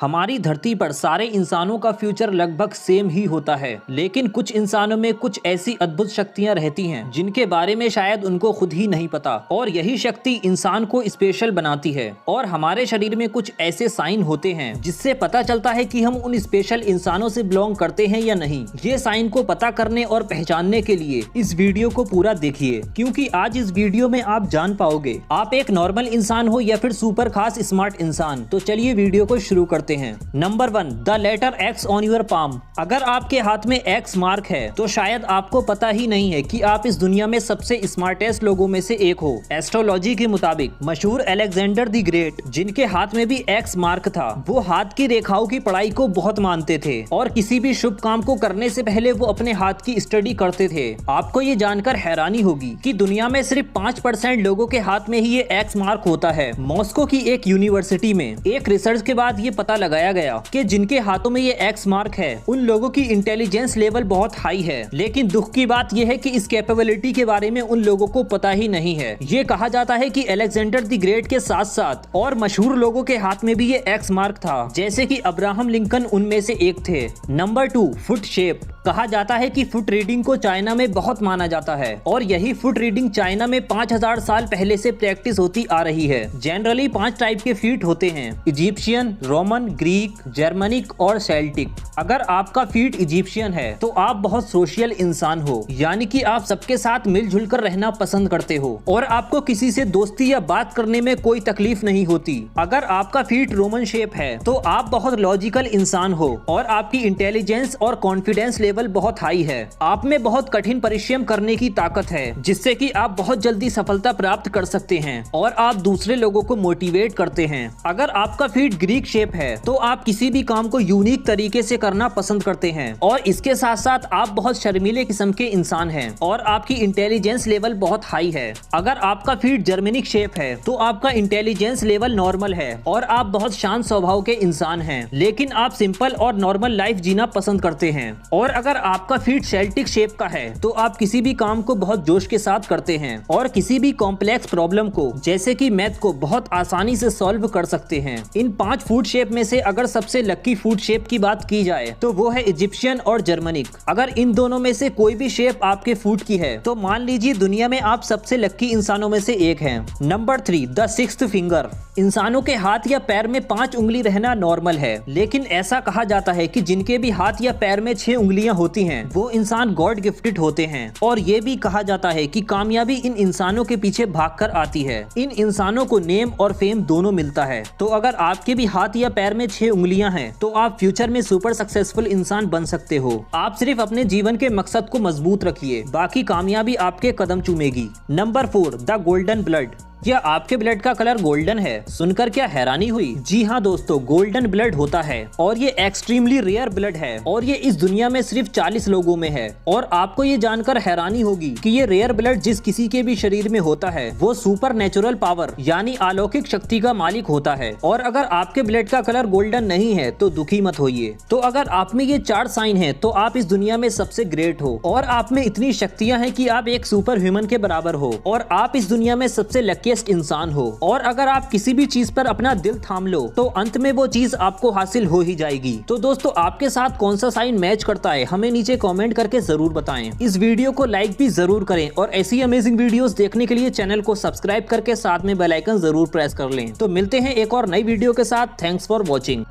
हमारी धरती पर सारे इंसानों का फ्यूचर लगभग सेम ही होता है, लेकिन कुछ इंसानों में कुछ ऐसी अद्भुत शक्तियां रहती हैं जिनके बारे में शायद उनको खुद ही नहीं पता, और यही शक्ति इंसान को स्पेशल बनाती है। और हमारे शरीर में कुछ ऐसे साइन होते हैं जिससे पता चलता है कि हम उन स्पेशल इंसानों से बिलोंग करते हैं या नहीं। ये साइन को पता करने और पहचानने के लिए इस वीडियो को पूरा देखिए, क्योंकि आज इस वीडियो में आप जान पाओगे आप एक नॉर्मल इंसान हो या फिर सुपर खास स्मार्ट इंसान। तो चलिए वीडियो को शुरू करते हैं। Number 1, the letter X on your palm. अगर आपके हाथ में एक्स मार्क है तो शायद आपको पता ही नहीं है कि आप इस दुनिया में सबसे स्मार्टेस्ट लोगों में से एक हो। एस्ट्रोलॉजी के मुताबिक मशहूर अलेक्जेंडर द ग्रेट, जिनके हाथ में भी एक्स मार्क था, वो हाथ की रेखाओं की पढ़ाई को बहुत मानते थे और किसी भी शुभ काम को करने से पहले वो अपने हाथ की स्टडी करते थे। आपको ये जानकर हैरानी होगी कि दुनिया में सिर्फ 5% लोगों के हाथ में ही ये एक्स मार्क होता है। मॉस्को की एक यूनिवर्सिटी में एक रिसर्च के बाद ये पता लगाया गया कि जिनके हाथों में ये एक्स मार्क है उन लोगों की इंटेलिजेंस लेवल बहुत हाई है। लेकिन दुख की बात यह है कि इस कैपेबिलिटी के बारे में उन लोगों को पता ही नहीं है। ये कहा जाता है कि अलेक्जेंडर द ग्रेट के साथ साथ और मशहूर लोगों के हाथ में भी ये एक्स मार्क था, जैसे कि अब्राहम लिंकन उनमें से एक थे। Number 2, foot shape. कहा जाता है कि फुट रीडिंग को चाइना में बहुत माना जाता है और यही फुट रीडिंग चाइना में 5000 साल पहले से प्रैक्टिस होती आ रही है। जनरली 5 टाइप के फीट होते हैं: इजिप्शियन, रोमन, ग्रीक, जर्मनिक और सेल्टिक। अगर आपका फीट इजिप्शियन है तो आप बहुत सोशल इंसान हो, यानी कि आप सबके साथ मिलजुल कर रहना पसंद करते हो और आपको किसी से दोस्ती या बात करने में कोई तकलीफ नहीं होती। अगर आपका फीट रोमन शेप है तो आप बहुत लॉजिकल इंसान हो और आपकी इंटेलिजेंस और कॉन्फिडेंस लेवल बहुत हाई है। आप में बहुत कठिन परिश्रम करने की ताकत है, जिससे कि आप बहुत जल्दी सफलता प्राप्त कर सकते हैं और आप दूसरे लोगों को मोटिवेट करते हैं। अगर आपका फीट ग्रीक शेप है तो आप किसी भी काम को यूनिक तरीके से करना पसंद करते हैं और इसके साथ साथ आप बहुत शर्मीले किस्म के इंसान हैं और आपकी इंटेलिजेंस लेवल बहुत हाई है। अगर आपका फीट जर्मनिक शेप है तो आपका इंटेलिजेंस लेवल नॉर्मल है और आप बहुत शांत स्वभाव के इंसान हैं, लेकिन आप सिंपल और नॉर्मल लाइफ जीना पसंद करते हैं। और अगर आपका फीट सेल्टिक शेप का है तो आप किसी भी काम को बहुत जोश के साथ करते हैं और किसी भी कॉम्प्लेक्स प्रॉब्लम को, जैसे कि मैथ को, बहुत आसानी से सॉल्व कर सकते हैं। इन 5 फूड शेप में से अगर सबसे लकी फूड शेप की बात की जाए तो वो है इजिप्शियन और जर्मनिक। अगर इन दोनों में से कोई भी शेप आपके फूट की है तो मान लीजिए दुनिया में आप सबसे लकी इंसानों में से एक हैं। Number 3, the 6th finger. इंसानों के हाथ या पैर में 5 उंगली रहना नॉर्मल है, लेकिन ऐसा कहा जाता है कि जिनके भी हाथ या पैर में 6 उंगलियां होती हैं वो इंसान गॉड गिफ्टेड होते हैं। और ये भी कहा जाता है कि कामयाबी इन इंसानों के पीछे भागकर आती है। इन इंसानों को नेम और फेम दोनों मिलता है। तो अगर आपके भी हाथ या पैर में 6 उंगलियां हैं तो आप फ्यूचर में सुपर सक्सेसफुल इंसान बन सकते हो। आप सिर्फ अपने जीवन के मकसद को मजबूत रखिए, बाकी कामयाबी आपके कदम चूमेगी। Number 4, the golden blood. क्या आपके ब्लड का कलर गोल्डन है? सुनकर क्या हैरानी हुई? जी हाँ दोस्तों, गोल्डन ब्लड होता है और ये एक्सट्रीमली रेयर ब्लड है और ये इस दुनिया में सिर्फ 40 लोगों में है। और आपको ये जानकर हैरानी होगी कि ये रेयर ब्लड जिस किसी के भी शरीर में होता है वो सुपर नेचुरल पावर यानी अलौकिक शक्ति का मालिक होता है। और अगर आपके ब्लड का कलर गोल्डन नहीं है तो दुखी मत होइए। तो अगर आप में ये 4 साइन है तो आप इस दुनिया में सबसे ग्रेट हो और आप में इतनी शक्तियाँ हैं कि आप एक सुपर ह्यूमन के बराबर हो और आप इस दुनिया में सबसे लकी इंसान हो। और अगर आप किसी भी चीज पर अपना दिल थाम लो तो अंत में वो चीज आपको हासिल हो ही जाएगी। तो दोस्तों, आपके साथ कौन सा साइन मैच करता है हमें नीचे कमेंट करके जरूर बताएं। इस वीडियो को लाइक भी जरूर करें और ऐसी अमेजिंग वीडियोस देखने के लिए चैनल को सब्सक्राइब करके साथ में बेल आइकन जरूर प्रेस कर लें। तो मिलते हैं एक और नई वीडियो के साथ। Thanks for watching.